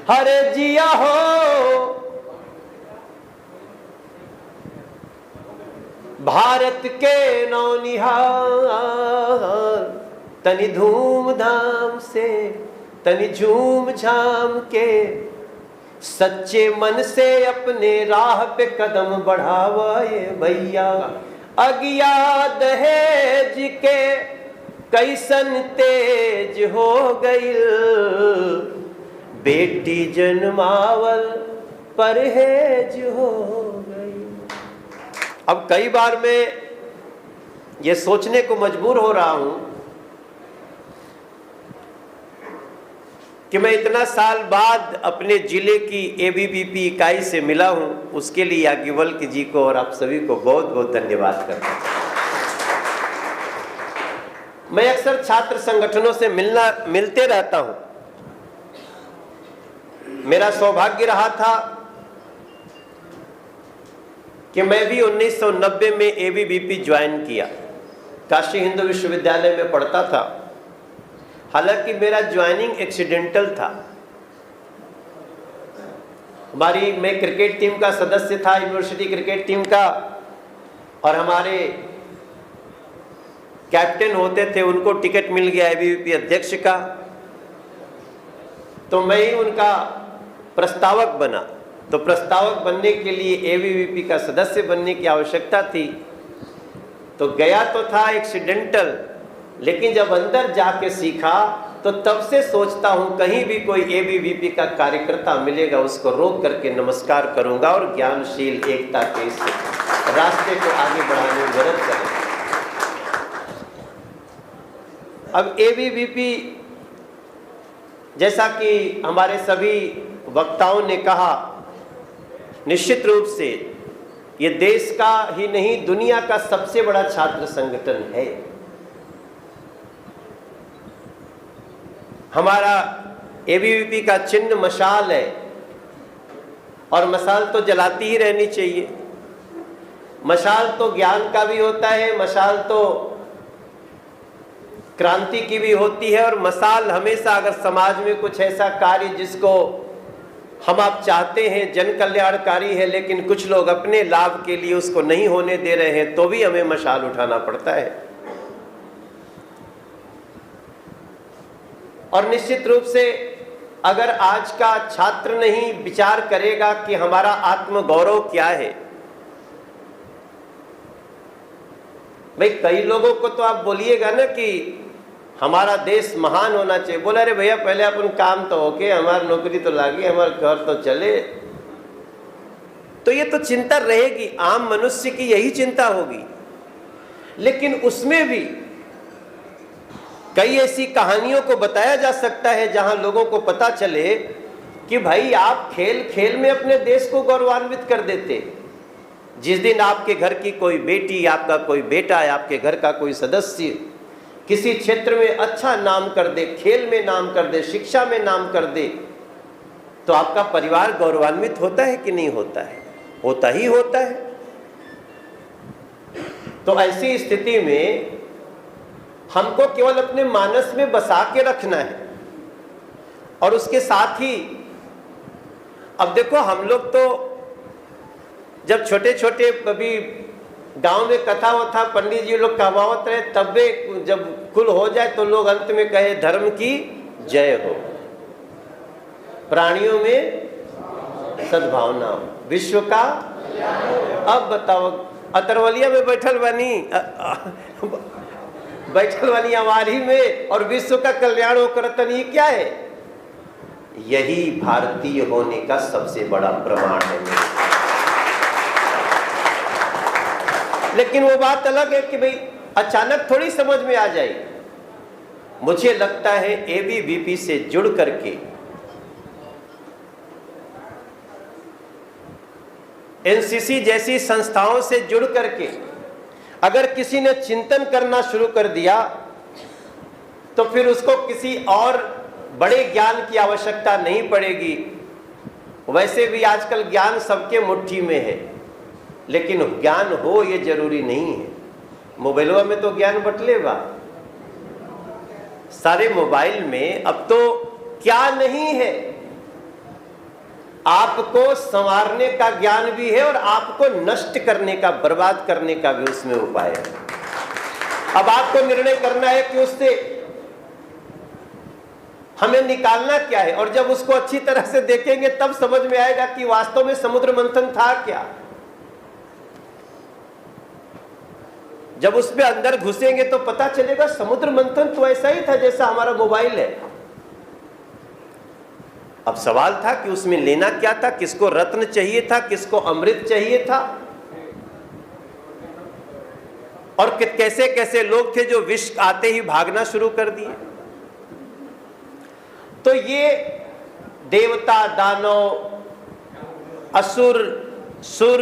हरे जिया हो भारत के नौनिहाल, तनि धूमधाम से तनि झूम झाम के सच्चे मन से अपने राह पे कदम बढ़ावा ये भैया। अगिया दहेज के कैसन तेज हो गई, बेटी जन्मावल परहेज हो गई। अब कई बार मैं ये सोचने को मजबूर हो रहा हूं कि मैं इतना साल बाद अपने जिले की एबीवीपी इकाई से मिला हूं, उसके लिए याज्ञवल्क जी को और आप सभी को बहुत बहुत धन्यवाद करता हूं। मैं अक्सर छात्र संगठनों से मिलते रहता हूं। मेरा सौभाग्य रहा था कि मैं भी 1990 में एबीवीपी ज्वाइन किया। काशी हिंदू विश्वविद्यालय में पढ़ता था। हालांकि मेरा ज्वाइनिंग एक्सीडेंटल था। मैं क्रिकेट टीम का सदस्य था, यूनिवर्सिटी क्रिकेट टीम का, और हमारे कैप्टन होते थे, उनको टिकट मिल गया एबीवीपी अध्यक्ष का, तो मैं ही उनका प्रस्तावक बना। तो प्रस्तावक बनने के लिए एबीवीपी का सदस्य बनने की आवश्यकता थी। तो गया तो था एक्सीडेंटल, लेकिन जब अंदर जाके सीखा तो तब से सोचता हूं कहीं भी कोई एबीवीपी का कार्यकर्ता मिलेगा उसको रोक करके नमस्कार करूंगा और ज्ञानशील एकता के इस रास्ते को आगे बढ़ाने में मदद करेंगे। अब एबीवीपी, जैसा कि हमारे सभी वक्ताओं ने कहा, निश्चित रूप से ये देश का ही नहीं दुनिया का सबसे बड़ा छात्र संगठन है। हमारा एबीवीपी का चिन्ह मशाल है, और मशाल तो जलाती ही रहनी चाहिए। मशाल तो ज्ञान का भी होता है, मशाल तो क्रांति की भी होती है, और मशाल हमेशा अगर समाज में कुछ ऐसा कार्य जिसको हम आप चाहते हैं जन कल्याणकारी है, लेकिन कुछ लोग अपने लाभ के लिए उसको नहीं होने दे रहे हैं, तो भी हमें मशाल उठाना पड़ता है। और निश्चित रूप से अगर आज का छात्र नहीं विचार करेगा कि हमारा आत्मगौरव क्या है, भाई कई लोगों को तो आप बोलिएगा ना कि हमारा देश महान होना चाहिए, बोला अरे भैया पहले अपन काम तो होके, हमारी नौकरी तो लागी, हमारा घर तो चले। तो ये तो चिंता रहेगी, आम मनुष्य की यही चिंता होगी। लेकिन उसमें भी कई ऐसी कहानियों को बताया जा सकता है जहां लोगों को पता चले कि भाई आप खेल खेल में अपने देश को गौरवान्वित कर देते। जिस दिन आपके घर की कोई बेटी, आपका कोई बेटा, आपके घर का कोई सदस्य किसी क्षेत्र में अच्छा नाम कर दे, खेल में नाम कर दे, शिक्षा में नाम कर दे, तो आपका परिवार गौरवान्वित होता है कि नहीं होता है? होता ही होता है। तो ऐसी स्थिति में हमको केवल अपने मानस में बसा के रखना है, और उसके साथ ही अब देखो हम लोग तो जब छोटे छोटे अभी गांव में कथा वथा पंडित जी लोग कहवावत रहे, तब भी जब कुल हो जाए तो लोग अंत में कहे धर्म की जय हो, प्राणियों में सद्भावना हो, विश्व का। अब बताओ अतरवलिया में बैठल वाली हमारी में, और विश्व का कल्याण हो करतन, ये क्या है? यही भारतीय होने का सबसे बड़ा प्रमाण है। लेकिन वो बात अलग है कि भाई अचानक थोड़ी समझ में आ जाए। मुझे लगता है एबीवीपी से जुड़ करके एनसीसी जैसी संस्थाओं से जुड़ करके अगर किसी ने चिंतन करना शुरू कर दिया तो फिर उसको किसी और बड़े ज्ञान की आवश्यकता नहीं पड़ेगी। वैसे भी आजकल ज्ञान सबके मुट्ठी में है, लेकिन ज्ञान हो ये जरूरी नहीं है। मोबाइलों में तो ज्ञान बटले बा, सारे मोबाइल में अब तो क्या नहीं है, आपको संवारने का ज्ञान भी है और आपको नष्ट करने का, बर्बाद करने का भी उसमें उपाय है। अब आपको निर्णय करना है कि उससे हमें निकालना क्या है, और जब उसको अच्छी तरह से देखेंगे तब समझ में आएगा कि वास्तव में समुद्र मंथन था क्या। जब उसमें अंदर घुसेंगे तो पता चलेगा समुद्र मंथन तो ऐसा ही था जैसा हमारा मोबाइल है। अब सवाल था कि उसमें लेना क्या था, किसको रत्न चाहिए था, किसको अमृत चाहिए था, और कैसे कैसे लोग थे जो विष आते ही भागना शुरू कर दिए। तो ये देवता, दानव, असुर, सुर,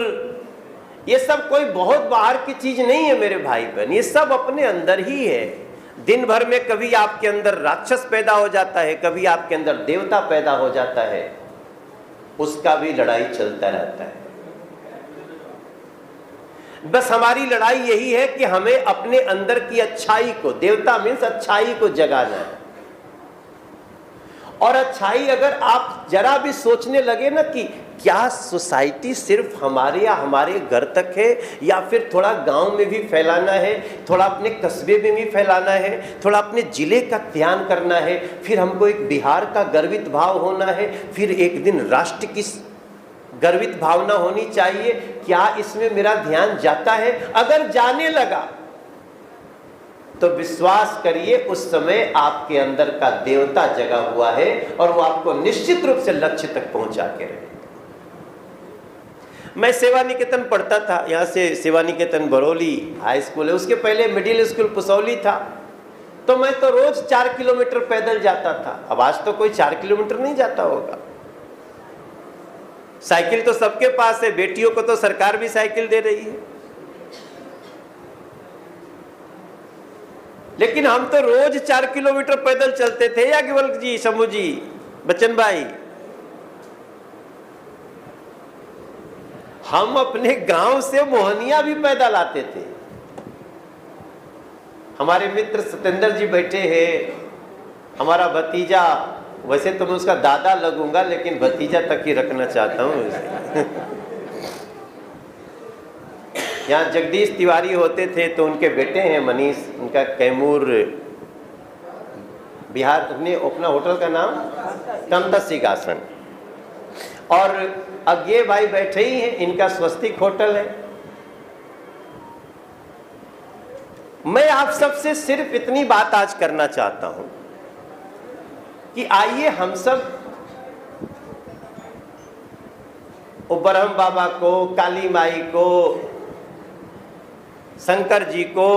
ये सब कोई बहुत बाहर की चीज नहीं है मेरे भाई बहन, ये सब अपने अंदर ही है। दिन भर में कभी आपके अंदर राक्षस पैदा हो जाता है, कभी आपके अंदर देवता पैदा हो जाता है, उसका भी लड़ाई चलता रहता है। बस हमारी लड़ाई यही है कि हमें अपने अंदर की अच्छाई को, देवता मीन्स अच्छाई को जगाना है। और अच्छाई अगर आप जरा भी सोचने लगे ना कि क्या सोसाइटी सिर्फ हमारे या हमारे घर तक है, या फिर थोड़ा गांव में भी फैलाना है, थोड़ा अपने कस्बे में भी फैलाना है, थोड़ा अपने जिले का ध्यान करना है, फिर हमको एक बिहार का गर्वित भाव होना है, फिर एक दिन राष्ट्र की गर्वित भावना होनी चाहिए, क्या इसमें मेरा ध्यान जाता है? अगर जाने लगा तो विश्वास करिए उस समय आपके अंदर का देवता जगा हुआ है और वो आपको निश्चित रूप से लक्ष्य तक पहुंचा के रहे। मैं सेवा निकेतन पढ़ता था, यहाँ से सेवा निकेतन बरौली हाई स्कूल है, उसके पहले मिडिल स्कूल पुसौली था। तो मैं तो रोज 4 किलोमीटर पैदल जाता था। अब आज तो कोई 4 किलोमीटर नहीं जाता होगा। साइकिल तो सबके पास है, बेटियों को तो सरकार भी साइकिल दे रही है, लेकिन हम तो रोज 4 किलोमीटर पैदल चलते थे। याज्ञवल्क्य जी, शंभू जी, बच्चन भाई, हम अपने गांव से मोहनिया भी पैदल आते थे। हमारे मित्र सत्येंद्र जी बैठे हैं, हमारा भतीजा, वैसे तो मैं उसका दादा लगूंगा लेकिन भतीजा तक ही रखना चाहता हूँ यहाँ जगदीश तिवारी होते थे तो उनके बेटे हैं मनीष, उनका कैमूर बिहार, अपना होटल का नाम कमता सिंहासन। और अब ये भाई बैठे ही हैं, इनका स्वस्तिक होटल है। मैं आप सबसे सिर्फ इतनी बात आज करना चाहता हूं कि आइए हम सब ब्रह्म बाबा को, काली माई को, शंकर जी को,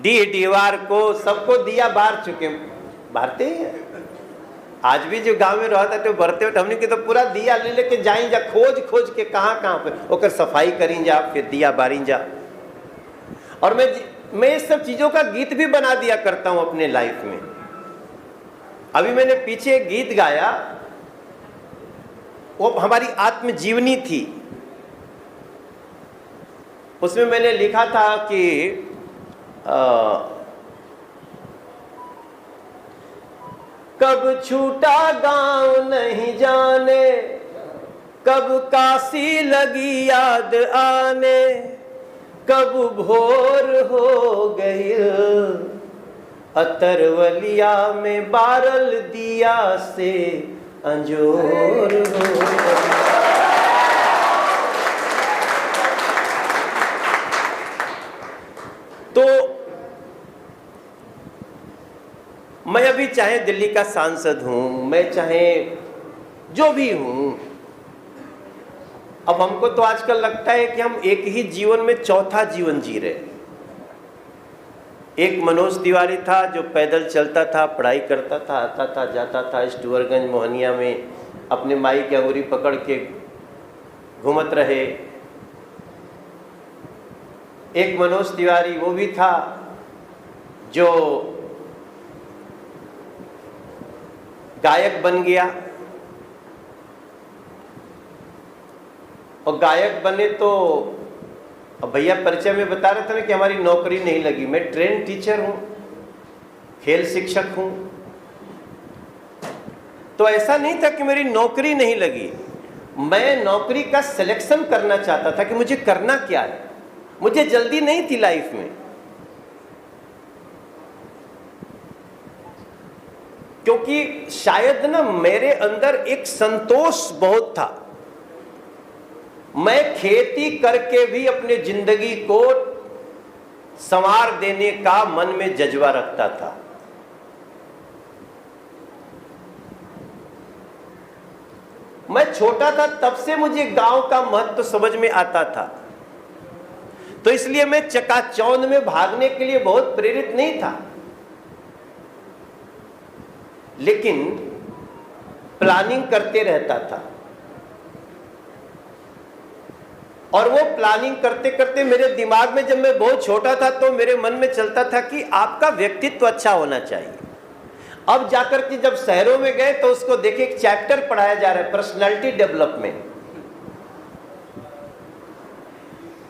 डीवार को, सबको दिया बार चुके, बारते हैं। आज भी जो गांव में रहता तो बरते हमने के तो पूरा दिया ले लेके जाई जा, खोज खोज के कहाँ कहाँ पे ओकर सफाई करी जा, फिर दिया बारी जा। और मैं इस सब चीजों का गीत भी बना दिया करता हूं अपने लाइफ में। अभी मैंने पीछे एक गीत गाया, वो हमारी आत्मजीवनी थी। उसमें मैंने लिखा था कि कब छूटा गांव नहीं जाने, कब काशी लगी याद आने, कब भोर हो गई अतरवलिया में बारल दिया से अंजोर हो गई। तो मैं अभी चाहे दिल्ली का सांसद हूं, मैं चाहे जो भी हूं, अब हमको तो आजकल लगता है कि हम एक ही जीवन में चौथा जीवन जी रहे। एक मनोज तिवारी था जो पैदल चलता था, पढ़ाई करता था, आता था, जाता था, स्टूअरगंज मोहनिया में अपने माई की अंगुरी पकड़ के घूमत रहे। एक मनोज तिवारी वो भी था जो गायक बन गया, और गायक बने तो अब भैया परिचय में बता रहे थे ना कि हमारी नौकरी नहीं लगी। मैं ट्रेन टीचर हूँ, खेल शिक्षक हूँ, तो ऐसा नहीं था कि मेरी नौकरी नहीं लगी, मैं नौकरी का सिलेक्शन करना चाहता था कि मुझे करना क्या है। मुझे जल्दी नहीं थी लाइफ में, क्योंकि शायद ना मेरे अंदर एक संतोष बहुत था। मैं खेती करके भी अपने जिंदगी को संवार देने का मन में जज्बा रखता था। मैं छोटा था तब से मुझे गांव का महत्व समझ में आता था, तो इसलिए मैं चकाचौंध में भागने के लिए बहुत प्रेरित नहीं था, लेकिन प्लानिंग करते रहता था। और वो प्लानिंग करते करते मेरे दिमाग में, जब मैं बहुत छोटा था तो मेरे मन में चलता था कि आपका व्यक्तित्व अच्छा होना चाहिए। अब जाकर के जब शहरों में गए तो उसको देखे, एक चैप्टर पढ़ाया जा रहा है पर्सनालिटी डेवलपमेंट।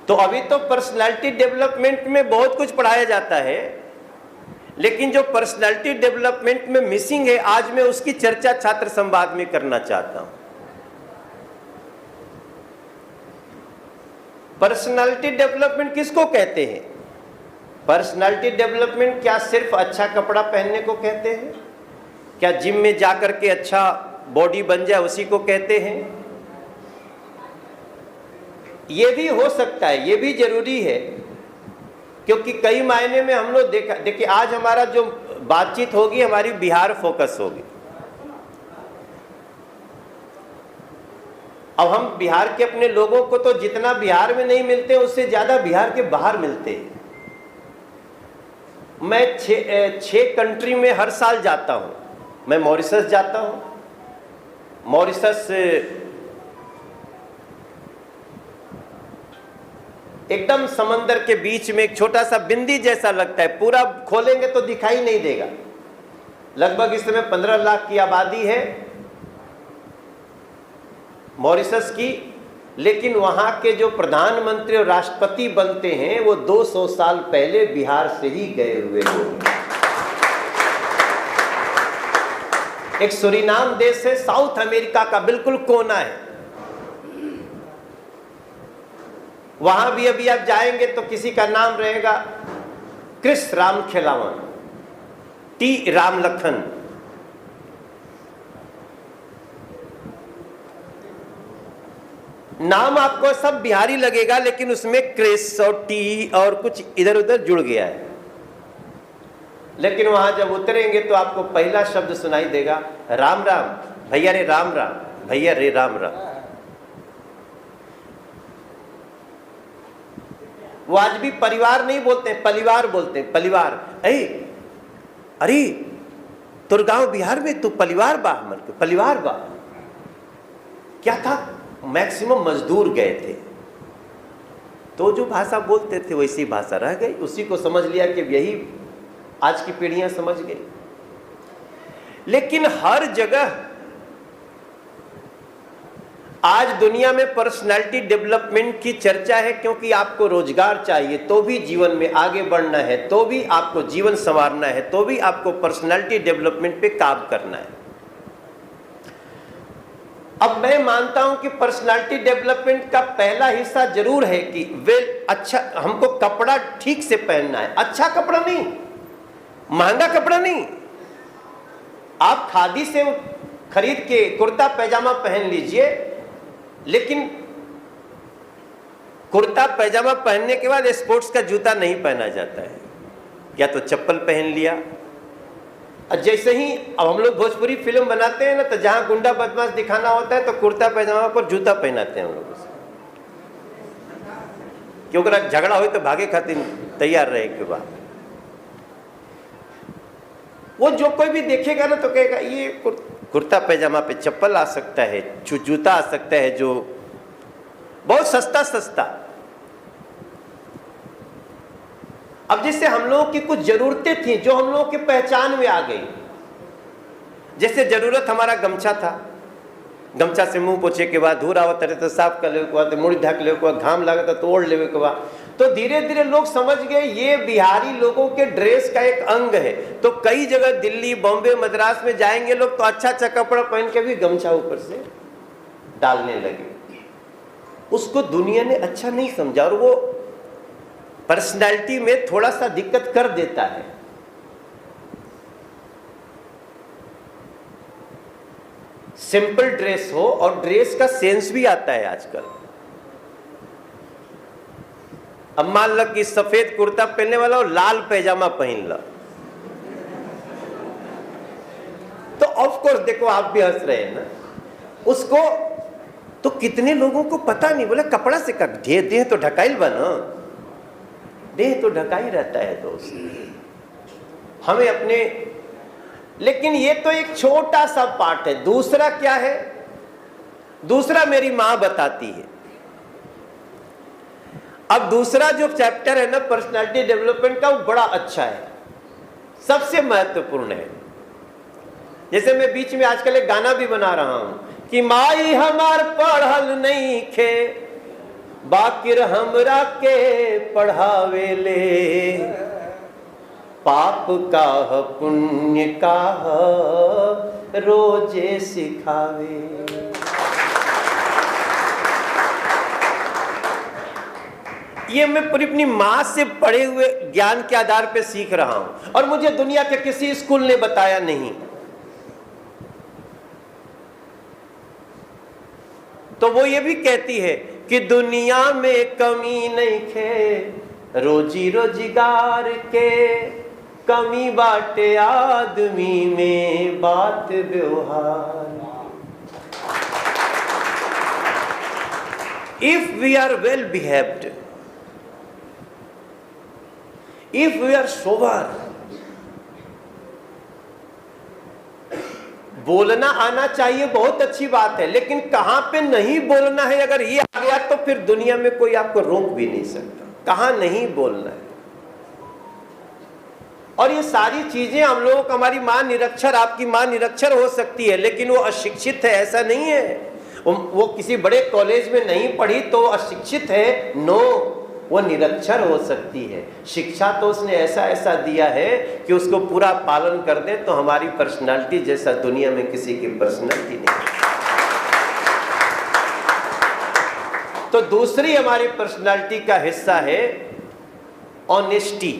तो अभी तो पर्सनालिटी डेवलपमेंट में बहुत कुछ पढ़ाया जाता है, लेकिन जो पर्सनालिटी डेवलपमेंट में मिसिंग है, आज मैं उसकी चर्चा छात्र संवाद में करना चाहता हूं। पर्सनालिटी डेवलपमेंट किसको कहते हैं? पर्सनालिटी डेवलपमेंट क्या सिर्फ अच्छा कपड़ा पहनने को कहते हैं? क्या जिम में जाकर के अच्छा बॉडी बन जाए उसी को कहते हैं? ये भी हो सकता है, ये भी जरूरी है, क्योंकि कई मायने में हम लोग देखिए आज हमारा जो बातचीत होगी हमारी बिहार फोकस होगी। अब हम बिहार के अपने लोगों को तो जितना बिहार में नहीं मिलते उससे ज्यादा बिहार के बाहर मिलते हैं। मैं 6 कंट्री में हर साल जाता हूं। मैं मॉरिशस जाता हूं। मॉरिशस एकदम समंदर के बीच में एक छोटा सा बिंदी जैसा लगता है, पूरा खोलेंगे तो दिखाई नहीं देगा। लगभग इस समय 15 लाख की आबादी है मॉरिशस की, लेकिन वहां के जो प्रधानमंत्री और राष्ट्रपति बनते हैं वो 200 साल पहले बिहार से ही गए हुए लोग। एक सूरीनाम देश है, साउथ अमेरिका का बिल्कुल कोना है। वहां भी अभी आप जाएंगे तो किसी का नाम रहेगा क्रिस राम खिलावन, टी राम लखन। नाम आपको सब बिहारी लगेगा, लेकिन उसमें क्रिस और टी और कुछ इधर उधर जुड़ गया है। लेकिन वहां जब उतरेंगे तो आपको पहला शब्द सुनाई देगा, राम राम भैया रे, राम राम भैया रे, राम राम। वो आज भी परिवार नहीं बोलते, परिवार बोलते हैं, परिवार। अरे तुर गांव बिहार में तू परिवार बा, हमर के परिवार बा। क्या था? मैक्सिमम मजदूर गए थे, तो जो भाषा बोलते थे वैसी भाषा रह गई। उसी को समझ लिया कि यही आज की पीढ़ियां समझ गई। लेकिन हर जगह आज दुनिया में पर्सनालिटी डेवलपमेंट की चर्चा है, क्योंकि आपको रोजगार चाहिए तो भी जीवन में आगे बढ़ना है, तो भी आपको जीवन संवारना है, तो भी आपको पर्सनालिटी डेवलपमेंट पे काम करना है। अब मैं मानता हूं कि पर्सनालिटी डेवलपमेंट का पहला हिस्सा जरूर है कि अच्छा, हमको कपड़ा ठीक से पहनना है। अच्छा कपड़ा नहीं, महंगा कपड़ा नहीं। आप खादी से खरीद के कुर्ता पैजामा पहन लीजिए, लेकिन कुर्ता पैजामा पहनने के बाद स्पोर्ट्स का जूता नहीं पहना जाता है, या तो चप्पल पहन लिया। जैसे ही अब हम लोग भोजपुरी फिल्म बनाते हैं ना, तो जहां गुंडा बदमाश दिखाना होता है तो कुर्ता पैजामा पर जूता पहनाते हैं हम लोग, क्योंकि झगड़ा हो तो भागे खातिर तैयार रहे के बाद। वो जो कोई भी देखेगा ना तो कहेगा ये कुर्ता पैजामा पे चप्पल आ सकता है, जूता आ सकता है, जो बहुत सस्ता सस्ता। अब जैसे हम लोगों की कुछ जरूरतें थी जो हम लोगों की पहचान में आ गई। जैसे जरूरत हमारा गमछा था, गमछा से मुंह पोछे के बाद, धूल आवत रहे तो साफ कर ले के बाद, मुड़ी ढक ले के बाद, घाम लगा तो ओढ़ ले के बाद। तो धीरे धीरे लोग समझ गए ये बिहारी लोगों के ड्रेस का एक अंग है। तो कई जगह दिल्ली, बॉम्बे, मद्रास में जाएंगे लोग तो अच्छा अच्छा कपड़ा पहन के भी गमछा ऊपर से डालने लगे। उसको दुनिया ने अच्छा नहीं समझा और वो पर्सनैलिटी में थोड़ा सा दिक्कत कर देता है। सिंपल ड्रेस हो और ड्रेस का सेंस भी आता है आजकल। अब मान लो कि सफेद कुर्ता पहनने वाला और लाल पैजामा पहन लो तो ऑफ कोर्स देखो आप भी हंस रहे हैं ना उसको। तो कितने लोगों को पता नहीं, बोले कपड़ा से कट देह तो ढकाइल बना, देह तो ढका ही रहता है दोस्त हमें अपने। लेकिन ये तो एक छोटा सा पार्ट है। दूसरा क्या है? दूसरा मेरी मां बताती है। अब दूसरा जो चैप्टर है ना पर्सनालिटी डेवलपमेंट का, वो बड़ा अच्छा है, सबसे महत्वपूर्ण है। जैसे मैं बीच में आजकल एक गाना भी बना रहा हूं कि माई हमार पढ़ल नहीं खे बाकिर हमरा के पढ़ावे ले, पाप का पुण्य का रोजे सिखावे। ये मैं पूरी अपनी माँ से पढ़े हुए ज्ञान के आधार पे सीख रहा हूं और मुझे दुनिया के किसी स्कूल ने बताया नहीं। तो वो ये भी कहती है कि दुनिया में कमी नहीं खे, रोजी रोजगार के कमी बाटे आदमी में बात व्यवहार। If we are well behaved, if we are sober, बोलना आना चाहिए, बहुत अच्छी बात है, लेकिन कहां पे नहीं बोलना है अगर ये आ गया तो फिर दुनिया में कोई आपको रोक भी नहीं सकता, कहां नहीं बोलना है। और ये सारी चीजें हम लोग, हमारी मां निरक्षर, आपकी मां निरक्षर हो सकती है लेकिन वो अशिक्षित है ऐसा नहीं है। वो किसी बड़े कॉलेज में नहीं पढ़ी तो अशिक्षित है? नो, वो निरक्षर हो सकती है। शिक्षा तो उसने ऐसा ऐसा दिया है कि उसको पूरा पालन कर दे तो हमारी पर्सनालिटी जैसा दुनिया में किसी की पर्सनालिटी नहीं। तो दूसरी हमारी पर्सनालिटी का हिस्सा है ऑनेस्टी,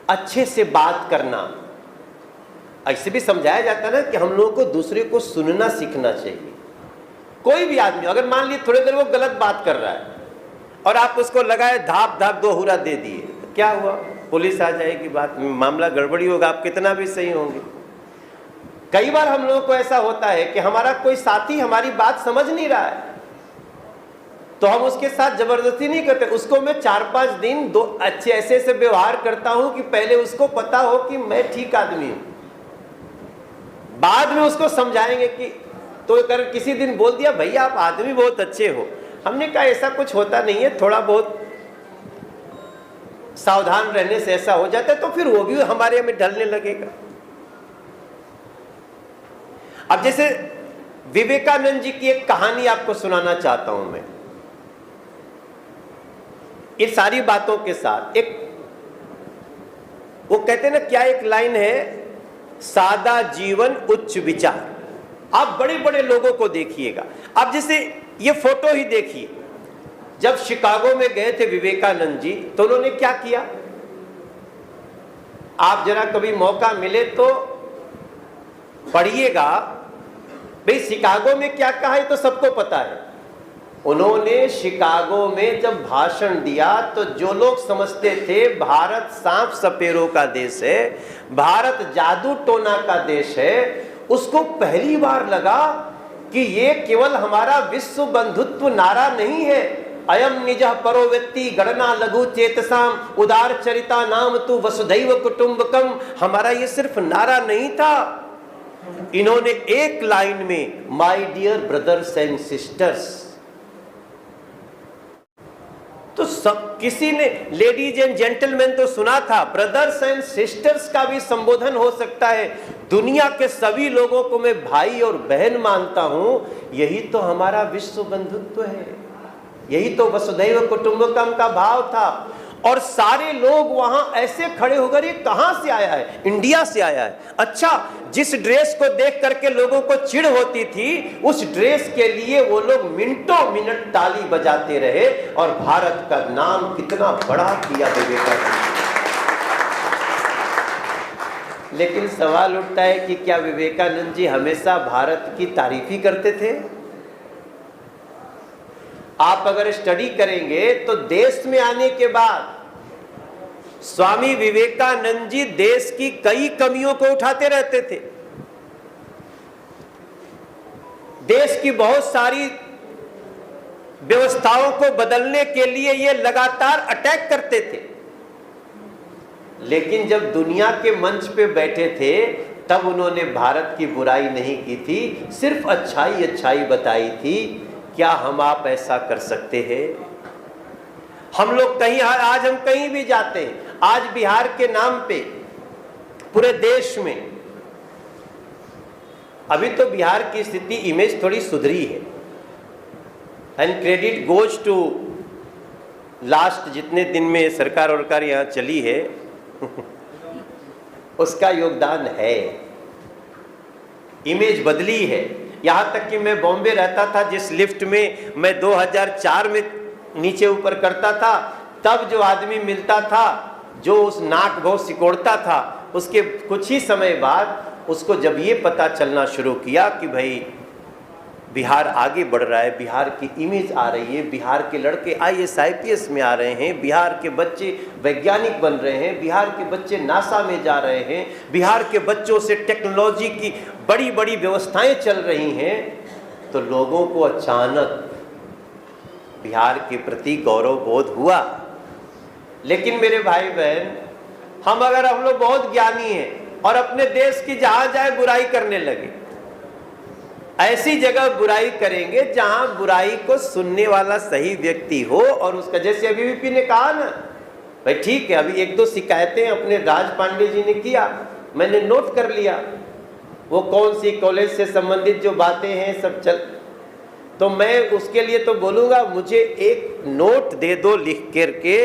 अच्छे से बात करना। ऐसे भी समझाया जाता है ना कि हम लोगों को दूसरे को सुनना सीखना चाहिए। कोई भी आदमी अगर मान लीजिए थोड़ी देर वो गलत बात कर रहा है और आप उसको लगाए धाप धाप 2 हुरा दे दिए, तो क्या हुआ? पुलिस आ जाएगी, बात मामला गड़बड़ी होगा, आप कितना भी सही होंगे। कई बार हम लोगों को ऐसा होता है कि हमारा कोई साथी हमारी बात समझ नहीं रहा है तो हम उसके साथ जबरदस्ती नहीं करते, उसको मैं 4-5 दिन अच्छे ऐसे से व्यवहार करता हूं कि पहले उसको पता हो कि मैं ठीक आदमी हूं, बाद में उसको समझाएंगे कि तो अगर किसी दिन बोल दिया भैया आप आदमी बहुत अच्छे हो, हमने कहा ऐसा कुछ होता नहीं है, थोड़ा बहुत सावधान रहने से ऐसा हो जाता है, तो फिर वो भी हमारे में ढलने लगेगा। अब जैसे विवेकानंद जी की एक कहानी आपको सुनाना चाहता हूं मैं, इन सारी बातों के साथ। एक वो कहते हैं ना, क्या एक लाइन है, सादा जीवन उच्च विचार। आप बड़े बड़े लोगों को देखिएगा। आप जैसे ये फोटो ही देखिए, जब शिकागो में गए थे विवेकानंद जी तो उन्होंने क्या किया, आप जरा कभी मौका मिले तो पढ़िएगा। भाई शिकागो में क्या कहा है तो सबको पता है। उन्होंने शिकागो में जब भाषण दिया तो जो लोग समझते थे भारत सांप सपेरों का देश है, भारत जादू टोना का देश है, उसको पहली बार लगा कि ये केवल हमारा विश्व बंधुत्व नारा नहीं है, अयम निजः परो व्यक्ति गणना लघु चेतसाम उदार चरिता नाम तु वसुधैव कुटुंबकम, हमारा ये सिर्फ नारा नहीं था। इन्होंने एक लाइन में my dear brothers and sisters, तो सब किसी ने लेडीज एंड जेंटलमैन तो सुना था, ब्रदर्स एंड सिस्टर्स का भी संबोधन हो सकता है। दुनिया के सभी लोगों को मैं भाई और बहन मानता हूं, यही तो हमारा विश्व बंधुत्व है। यही तो वसुधैव कुटुंबकम का भाव था। और सारे लोग वहां ऐसे खड़े होकर, ये कहां से आया है? इंडिया से आया है। अच्छा, जिस ड्रेस को देख करके लोगों को चिढ़ होती थी, उस ड्रेस के लिए वो लोग मिनटों मिनट ताली बजाते रहे और भारत का नाम कितना बड़ा किया विवेकानंद। लेकिन सवाल उठता है कि क्या विवेकानंद जी हमेशा भारत की तारीफ ही करते थे? आप अगर स्टडी करेंगे तो देश में आने के बाद स्वामी विवेकानंद जी देश की कई कमियों को उठाते रहते थे। देश की बहुत सारी व्यवस्थाओं को बदलने के लिए ये लगातार अटैक करते थे। लेकिन जब दुनिया के मंच पे बैठे थे तब उन्होंने भारत की बुराई नहीं की थी, सिर्फ अच्छाई अच्छाई बताई थी। क्या हम आप ऐसा कर सकते हैं? हम लोग कहीं, आज हम कहीं भी जाते हैं, आज बिहार के नाम पे पूरे देश में, अभी तो बिहार की स्थिति, इमेज थोड़ी सुधरी है, and credit goes to last जितने दिन में सरकार वरकार यहाँ चली है उसका योगदान है। इमेज बदली है। यहाँ तक कि मैं बॉम्बे रहता था, जिस लिफ्ट में मैं 2004 में नीचे ऊपर करता था, तब जो आदमी मिलता था जो उस नाक बहुत सिकोड़ता था, उसके कुछ ही समय बाद उसको जब ये पता चलना शुरू किया कि भाई बिहार आगे बढ़ रहा है, बिहार की इमेज आ रही है, बिहार के लड़के IAS IPS में आ रहे हैं, बिहार के बच्चे वैज्ञानिक बन रहे हैं, बिहार के बच्चे नासा में जा रहे हैं, बिहार के बच्चों से टेक्नोलॉजी की बड़ी बड़ी व्यवस्थाएं चल रही हैं, तो लोगों को अचानक बिहार के प्रति गौरव बोध हुआ। लेकिन मेरे भाई बहन, हम लोग बहुत ज्ञानी हैं और अपने देश की जहां जाए बुराई करने लगे, ऐसी जगह बुराई करेंगे जहां बुराई को सुनने वाला सही व्यक्ति हो और उसका, जैसे अभी VP ने कहा ना, भाई ठीक है, अभी एक दो शिकायतें अपने राज पांडे जी ने किया, मैंने नोट कर लिया, वो कौन सी कॉलेज से संबंधित जो बातें हैं सब चल, तो मैं उसके लिए तो बोलूँगा मुझे एक नोट दे दो लिख करके,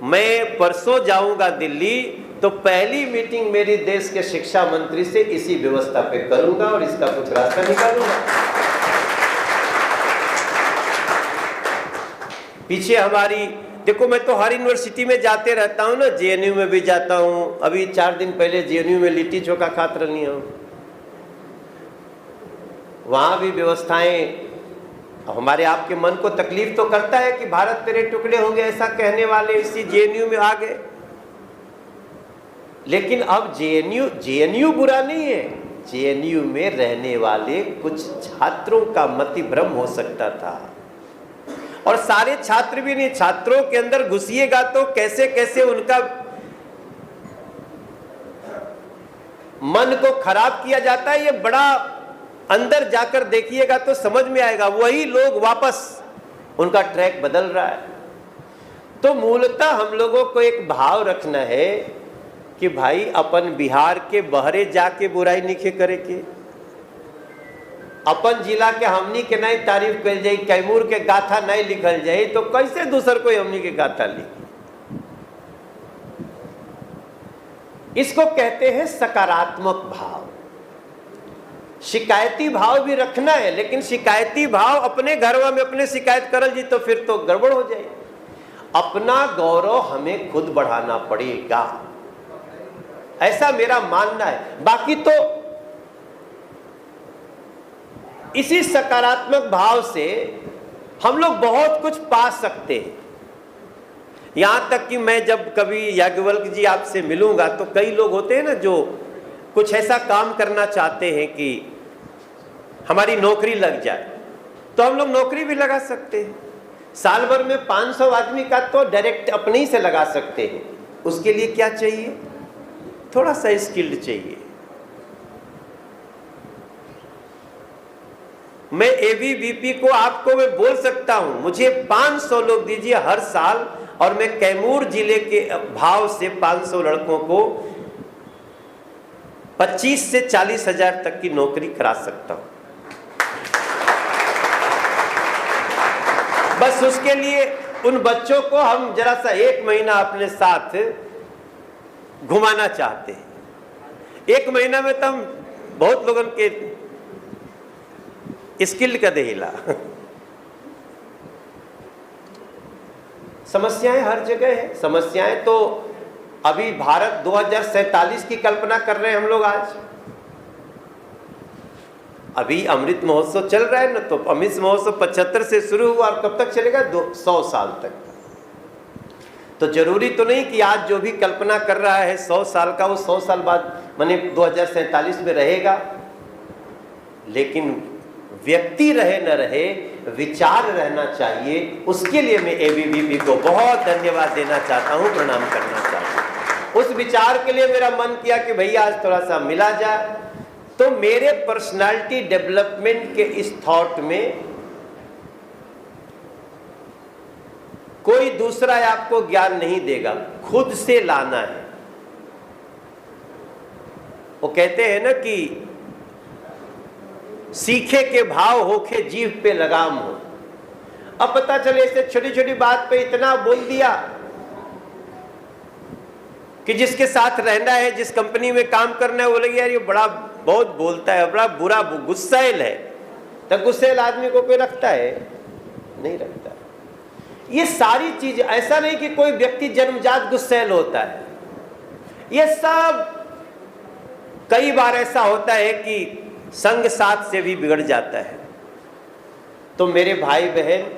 मैं परसों जाऊँगा दिल्ली, तो पहली मीटिंग मेरी देश के शिक्षा मंत्री से इसी व्यवस्था पे करूँगा और इसका कुछ रास्ता निकालूंगा। पीछे हमारी, देखो मैं तो हर यूनिवर्सिटी में जाते रहता हूँ ना, JNU में भी जाता हूँ, अभी 4 दिन पहले JNU में लिट्टी चोखा खात रही हूँ। वहाँ भी व्यवस्थाएं, हमारे आपके मन को तकलीफ तो करता है कि भारत तेरे टुकड़े होंगे ऐसा कहने वाले इसी JNU में आ गए। लेकिन अब JNU बुरा नहीं है, JNU में रहने वाले कुछ छात्रों का मति भ्रम हो सकता था, और सारे छात्र भी नहीं, छात्रों के अंदर घुसिएगा तो कैसे कैसे उनका मन को खराब किया जाता है, ये बड़ा अंदर जाकर देखिएगा तो समझ में आएगा। वही लोग वापस उनका ट्रैक बदल रहा है। तो मूलतः हम लोगों को एक भाव रखना है कि भाई अपन बिहार के बहरे जाके बुराई नहीं करे के, अपन जिला के हमनी के नहीं तारीफ कर जाए, कैमूर के गाथा नहीं लिखल जाए, तो कैसे दूसर कोई हमनी के गाथा लिखे? इसको कहते हैं सकारात्मक भाव। शिकायती भाव भी रखना है, लेकिन शिकायती भाव अपने घरवा में अपने शिकायत करल जी तो फिर तो गड़बड़ हो जाए। अपना गौरव हमें खुद बढ़ाना पड़ेगा, ऐसा मेरा मानना है। बाकी तो इसी सकारात्मक भाव से हम लोग बहुत कुछ पा सकते हैं। यहां तक कि मैं जब कभी याज्ञवल्क्य जी आपसे मिलूंगा तो कई लोग होते हैं ना जो कुछ ऐसा काम करना चाहते हैं कि हमारी नौकरी लग जाए, तो हम लोग नौकरी भी लगा सकते हैं। साल भर में 500 आदमी का तो डायरेक्ट अपने ही से लगा सकते हैं। उसके लिए क्या चाहिए? थोड़ा सा स्किल्ड चाहिए। मैं ABVP को आपको मैं बोल सकता हूं, मुझे 500 लोग दीजिए हर साल, और मैं कैमूर जिले के भाव से 500 लड़कों को 25 से 40 हजार तक की नौकरी करा सकता हूं। बस उसके लिए उन बच्चों को हम जरा सा 1 महीना अपने साथ घुमाना चाहते हैं। 1 महीना में तो हम बहुत लोगों के स्किल का देहिला। समस्याएं हर जगह है। समस्याएं तो अभी भारत 2047 की कल्पना कर रहे हैं हम लोग आज। अभी अमृत महोत्सव चल रहा है ना, तो अमृत महोत्सव 75 से शुरू हुआ और कब तक चलेगा? 100 साल तक। तो जरूरी तो नहीं कि आज जो भी कल्पना कर रहा है 100 साल का, वो 100 साल बाद माने 2047 में रहेगा। लेकिन व्यक्ति रहे न रहे, विचार रहना चाहिए। उसके लिए मैं एबीवीपी को बहुत धन्यवाद देना चाहता हूँ, प्रणाम करना चाहता हूँ। उस विचार के लिए मेरा मन किया कि भैया आज थोड़ा सा मिला जाए। तो मेरे पर्सनालिटी डेवलपमेंट के इस थॉट में कोई दूसरा आपको ज्ञान नहीं देगा, खुद से लाना है। वो कहते हैं ना कि सीखे के भाव होके जीभ पे लगाम हो। अब पता चले ऐसे छोटी छोटी बात पे इतना बोल दिया कि जिसके साथ रहना है, जिस कंपनी में काम करना है, वो लगे यार ये बड़ा बहुत बोलता है, बड़ा बुरा गुस्सैल है। तो गुस्सैल आदमी को कोई रखता है? नहीं रखता। ये सारी चीज, ऐसा नहीं कि कोई व्यक्ति जन्मजात गुस्सैल होता है। ये सब कई बार ऐसा होता है कि संग साथ से भी बिगड़ जाता है। तो मेरे भाई बहन,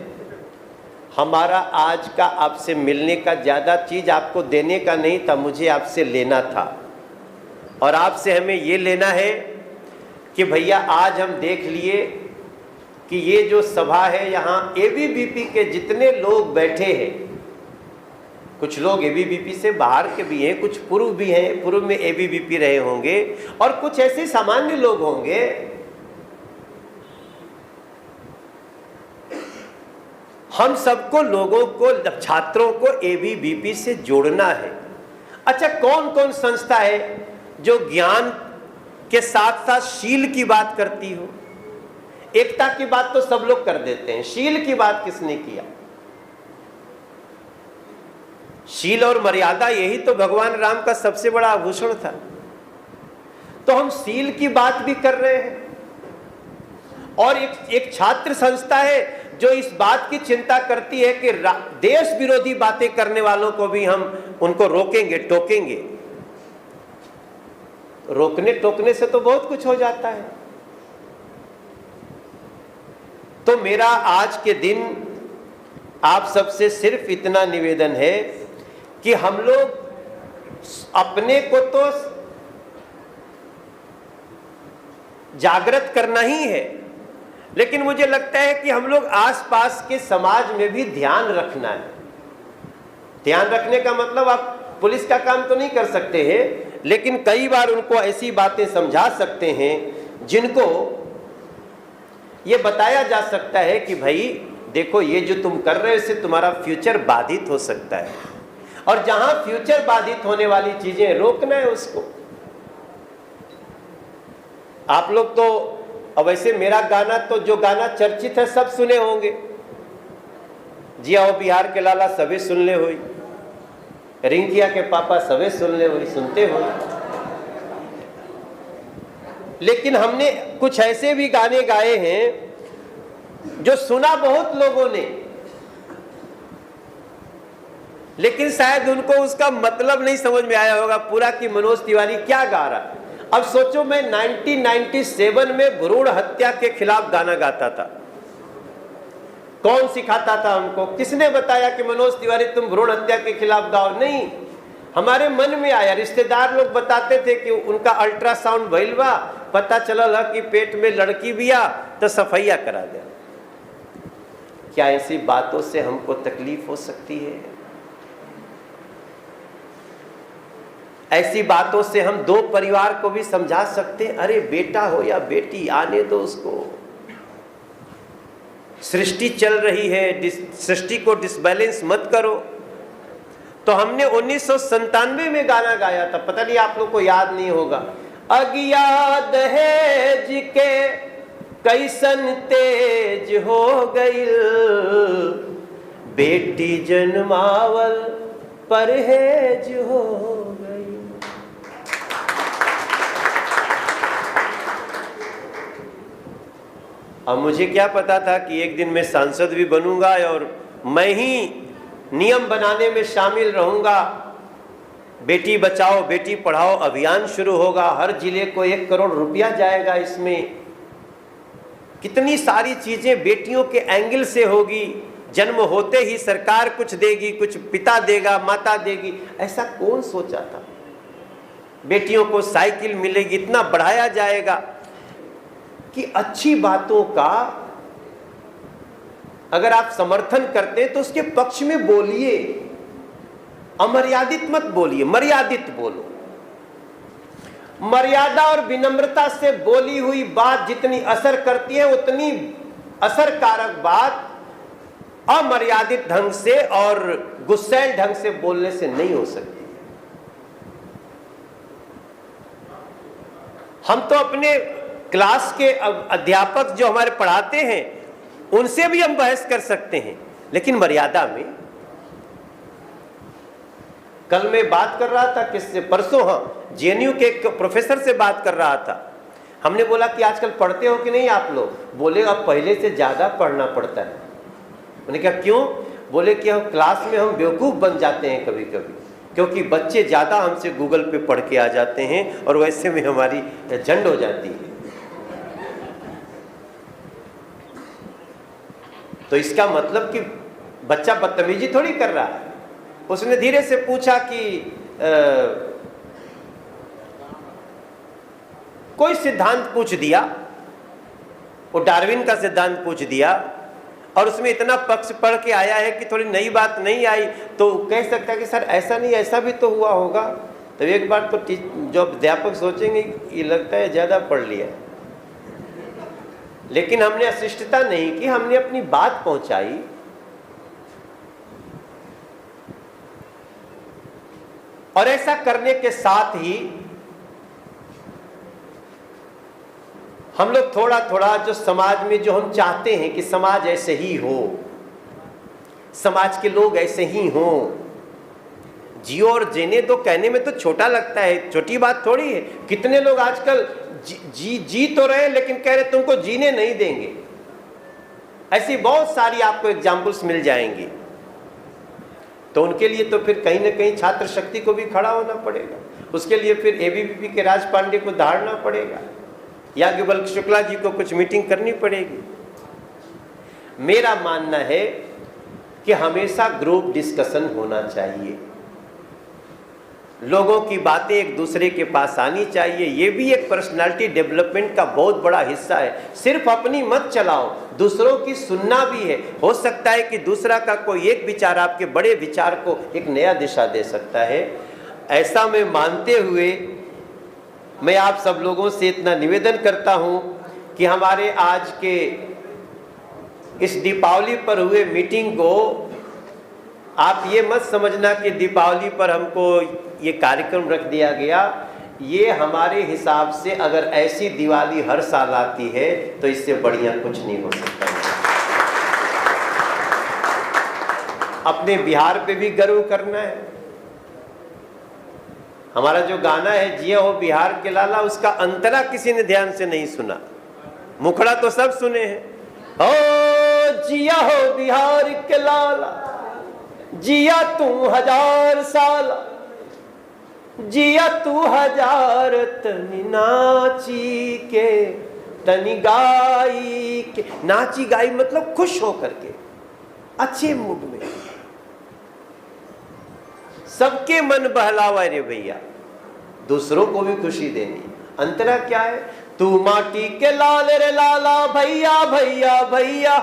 हमारा आज का आपसे मिलने का ज़्यादा चीज़ आपको देने का नहीं था, मुझे आपसे लेना था। और आपसे हमें ये लेना है कि भैया आज हम देख लिए कि ये जो सभा है, यहाँ एबीवीपी के जितने लोग बैठे हैं, कुछ लोग एबीवीपी से बाहर के भी हैं, कुछ पूर्व भी हैं, पूर्व में एबीवीपी रहे होंगे, और कुछ ऐसे सामान्य लोग होंगे। हम सबको, लोगों को, छात्रों को एबीवीपी से जोड़ना है। अच्छा, कौन कौन संस्था है जो ज्ञान के साथ साथ शील की बात करती हो? एकता की बात तो सब लोग कर देते हैं, शील की बात किसने किया? शील और मर्यादा, यही तो भगवान राम का सबसे बड़ा आभूषण था। तो हम शील की बात भी कर रहे हैं। और एक छात्र संस्था है जो इस बात की चिंता करती है कि देश विरोधी बातें करने वालों को भी हम उनको रोकेंगे, टोकेंगे। रोकने टोकने से तो बहुत कुछ हो जाता है। तो मेरा आज के दिन आप सबसे सिर्फ इतना निवेदन है कि हम लोग अपने को तो जागृत करना ही है, लेकिन मुझे लगता है कि हम लोग आसपास के समाज में भी ध्यान रखना है। ध्यान रखने का मतलब आप पुलिस का काम तो नहीं कर सकते हैं, लेकिन कई बार उनको ऐसी बातें समझा सकते हैं जिनको ये बताया जा सकता है कि भाई देखो, ये जो तुम कर रहे हो इससे तुम्हारा फ्यूचर बाधित हो सकता है। और जहां फ्यूचर बाधित होने वाली चीजें रोकना है उसको। आप लोग तो, अब वैसे मेरा गाना तो, जो गाना चर्चित है सब सुने होंगे, जिया हो बिहार के लाला सबे सुन ले होई, रिंकिया के पापा सबे सुन ले होई, सुनते हो। लेकिन हमने कुछ ऐसे भी गाने गाए हैं जो सुना बहुत लोगों ने, लेकिन शायद उनको उसका मतलब नहीं समझ में आया होगा पूरा कि मनोज तिवारी क्या गा रहा है। अब सोचो, मैं 1997 में भ्रूण हत्या के खिलाफ गाना गाता था। कौन सिखाता था हमको? किसने बताया कि मनोज तिवारी तुम भ्रूण हत्या के खिलाफ गाओ? नहीं, हमारे मन में आया। रिश्तेदार लोग बताते थे कि उनका अल्ट्रासाउंड भइल बा, पता चलल कि पेट में लड़की बिया, तो सफैया करा दे। क्या ऐसी बातों से हमको तकलीफ हो सकती है? ऐसी बातों से हम दो परिवार को भी समझा सकते हैं, अरे बेटा हो या बेटी, आने दो उसको। सृष्टि चल रही है, सृष्टि को डिसबैलेंस मत करो। तो हमने 1997 में गाना गाया था, पता नहीं आप लोग को याद नहीं होगा। अज्ञात दहेज के कैसन तेज हो गई, बेटी जन्मावल परहेज हो गई। अब मुझे क्या पता था कि एक दिन मैं सांसद भी बनूंगा और मैं ही नियम बनाने में शामिल रहूंगा। बेटी बचाओ बेटी पढ़ाओ अभियान शुरू होगा, हर जिले को 1 करोड़ रुपया जाएगा। इसमें कितनी सारी चीजें बेटियों के एंगल से होगी। जन्म होते ही सरकार कुछ देगी, कुछ पिता देगा, माता देगी, ऐसा कौन सोचा था। बेटियों को साइकिल मिलेगी, इतना बढ़ाया जाएगा कि अच्छी बातों का अगर आप समर्थन करते हैं तो उसके पक्ष में बोलिए, अमर्यादित मत बोलिए, मर्यादित बोलो। मर्यादा और विनम्रता से बोली हुई बात जितनी असर करती है उतनी असरकारक बात अमर्यादित ढंग से और गुस्सैल ढंग से बोलने से नहीं हो सकती। हम तो अपने क्लास के अध्यापक जो हमारे पढ़ाते हैं उनसे भी हम बहस कर सकते हैं, लेकिन मर्यादा में। कल मैं बात कर रहा था किससे, परसों, हाँ, जेएनयू के एक प्रोफेसर से बात कर रहा था। हमने बोला कि आजकल पढ़ते हो कि नहीं आप लोग? बोले अब पहले से ज्यादा पढ़ना पड़ता है। मैंने कहा क्यों? बोले कि हम क्लास में हम बेवकूफ बन जाते हैं कभी कभी, क्योंकि बच्चे ज्यादा हमसे गूगल पे पढ़ के आ जाते हैं और वैसे में हमारी झंड हो जाती है। तो इसका मतलब कि बच्चा बदतमीजी थोड़ी कर रहा है। उसने धीरे से पूछा कि कोई सिद्धांत पूछ दिया, वो डार्विन का सिद्धांत पूछ दिया और उसमें इतना पक्ष पढ़ के आया है कि थोड़ी नई बात नहीं आई, तो कह सकता है कि सर ऐसा नहीं, ऐसा भी तो हुआ होगा। तो एक बार तो जो अध्यापक सोचेंगे ये लगता है ज्यादा पढ़ लिया, लेकिन हमने अशिष्टता नहीं की, हमने अपनी बात पहुंचाई। और ऐसा करने के साथ ही हम लोग थोड़ा थोड़ा जो समाज में जो हम चाहते हैं कि समाज ऐसे ही हो, समाज के लोग ऐसे ही हों, जियो और जीने दो कहने में तो छोटा लगता है, छोटी बात थोड़ी है। कितने लोग आजकल जी तो रहे लेकिन कह रहे तुमको जीने नहीं देंगे। ऐसी बहुत सारी आपको एग्जाम्पल्स मिल जाएंगी। तो उनके लिए तो फिर कहीं ना कहीं छात्र शक्ति को भी खड़ा होना पड़ेगा, उसके लिए फिर एबीवीपी के राज पांडे को धारना पड़ेगा, याज्ञवल्क्य शुक्ला जी को कुछ मीटिंग करनी पड़ेगी। मेरा मानना है कि हमेशा ग्रुप डिस्कशन होना चाहिए, लोगों की बातें एक दूसरे के पास आनी चाहिए। ये भी एक पर्सनालिटी डेवलपमेंट का बहुत बड़ा हिस्सा है। सिर्फ अपनी मत चलाओ, दूसरों की सुनना भी है। हो सकता है कि दूसरा का कोई एक विचार आपके बड़े विचार को एक नया दिशा दे सकता है। ऐसा मैं मानते हुए मैं आप सब लोगों से इतना निवेदन करता हूं कि हमारे आज के इस दीपावली पर हुए मीटिंग को आप ये मत समझना कि दीपावली पर हमको ये कार्यक्रम रख दिया गया। ये हमारे हिसाब से अगर ऐसी दिवाली हर साल आती है तो इससे बढ़िया कुछ नहीं हो सकता। अपने बिहार पे भी गर्व करना है। हमारा जो गाना है जिया हो बिहार के लाला, उसका अंतरा किसी ने ध्यान से नहीं सुना, मुखड़ा तो सब सुने हैं। ओ जिया हो बिहार के लाला, जिया तू 1000 साल, जिया तू 1000, तनी नाची के तनी गाई के। नाची गाई मतलब खुश होकर के, अच्छे मूड में, सबके मन बहलावा रे भैया, दूसरों को भी खुशी देनी। अंतरा क्या है? तू माटी के लाल रे लाला भैया भैया भैया।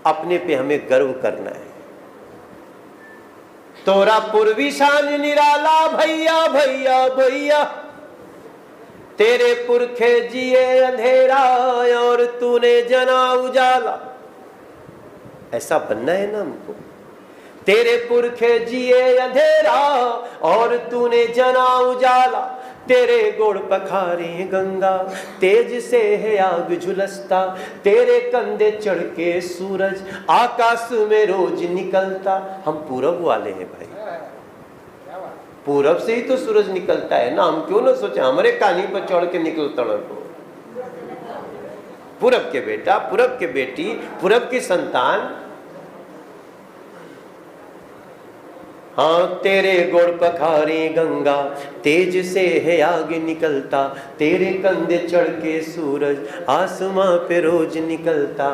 अपने पे हमें गर्व करना है। तोरा पूर्वी शान निराला भैया भैया भैया, तेरे पुरखे जिए अंधेरा और तूने जना उजाला। ऐसा बनना है ना हमको। तेरे पुरखे जिए अंधेरा और तूने जना उजाला, तेरे गोड़ पखारे गंगा, तेज से है आग झुलसता, तेरे कंधे चढ़ के सूरज आकाश में रोज निकलता। हम पूरब वाले हैं भाई, पूरब से ही तो सूरज निकलता है ना, हम क्यों ना सोचे हमारे कानी पर चढ़ के निकलता को। पूरब के बेटा, पूरब के बेटी, पूरब की संतान। हाँ, तेरे गोड़ पखारे गंगा, तेज से है आगे निकलता, तेरे कंधे चढ़ के सूरज आसमां पे रोज निकलता।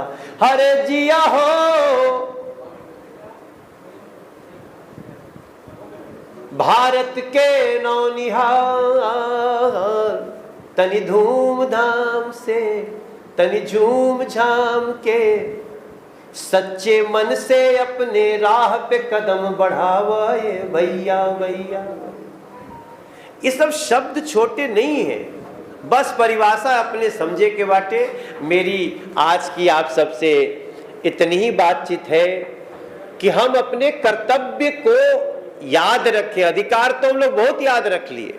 हरे जिया हो भारत के नौनिहाल, तनि धूमधाम से तनि झूम झाम के, सच्चे मन से अपने राह पे कदम बढ़ावा ये भैया भैया। ये सब शब्द छोटे नहीं हैं, बस परिभाषा अपने समझे के बाटे। मेरी आज की आप सबसे इतनी ही बातचीत है कि हम अपने कर्तव्य को याद रखें। अधिकार तो हम लोग बहुत याद रख लिए,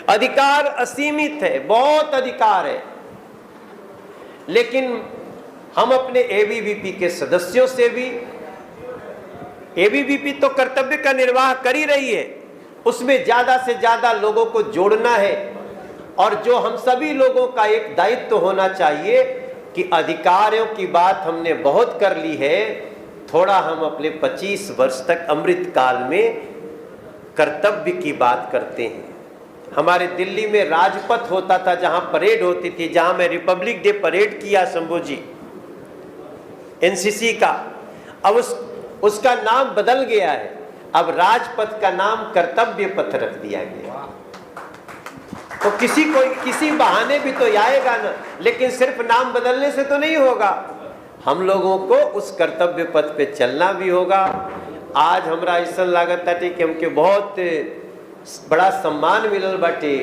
अधिकार असीमित है, बहुत अधिकार है, लेकिन हम अपने एबीवीपी के सदस्यों से भी, एबीवीपी तो कर्तव्य का निर्वाह कर ही रही है, उसमें ज्यादा से ज्यादा लोगों को जोड़ना है। और जो हम सभी लोगों का एक दायित्व होना चाहिए कि अधिकारों की बात हमने बहुत कर ली है, थोड़ा हम अपने 25 वर्ष तक अमृत काल में कर्तव्य की बात करते हैं। हमारे दिल्ली में राजपथ होता था, जहां परेड होती थी, जहां मैं रिपब्लिक डे परेड किया शंभू जी, एनसीसी का। अब उसका नाम बदल गया है, अब राजपथ का नाम कर्तव्य पथ रख दिया गया। तो किसी बहाने भी तो आएगा ना, लेकिन सिर्फ नाम बदलने से तो नहीं होगा, हम लोगों को उस कर्तव्य पथ पे चलना भी होगा। आज हमरा ऐसा लागत बाटे कि हमके बहुत बड़ा सम्मान मिलल बाटे,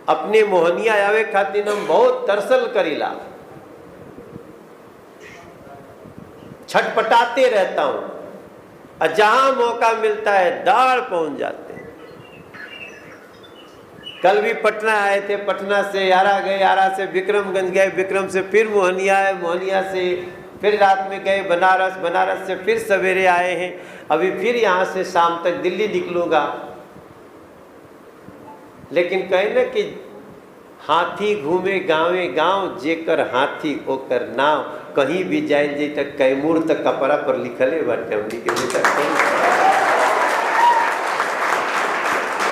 अपने मोहनिया आवे खातिर हम बहुत तरसल करीला, छटपटाते रहता हूं, और जहां मौका मिलता है दाड़ पहुंच जाते हैं। कल भी पटना आए थे, पटना से यारा गए, यारा से विक्रमगंज गए, विक्रम से फिर मोहनिया आए, मोहनिया से फिर रात में गए बनारस, बनारस से फिर सवेरे आए हैं, अभी फिर यहाँ से शाम तक दिल्ली निकलूंगा। लेकिन कहे न कि हाथी घूमे गाँवे गाँव, जेकर हाथी ओकर नाव, कहीं भी जाए जे तक कैमूर तक कपड़ा पर लिखले बाटे हमनी के बेटा।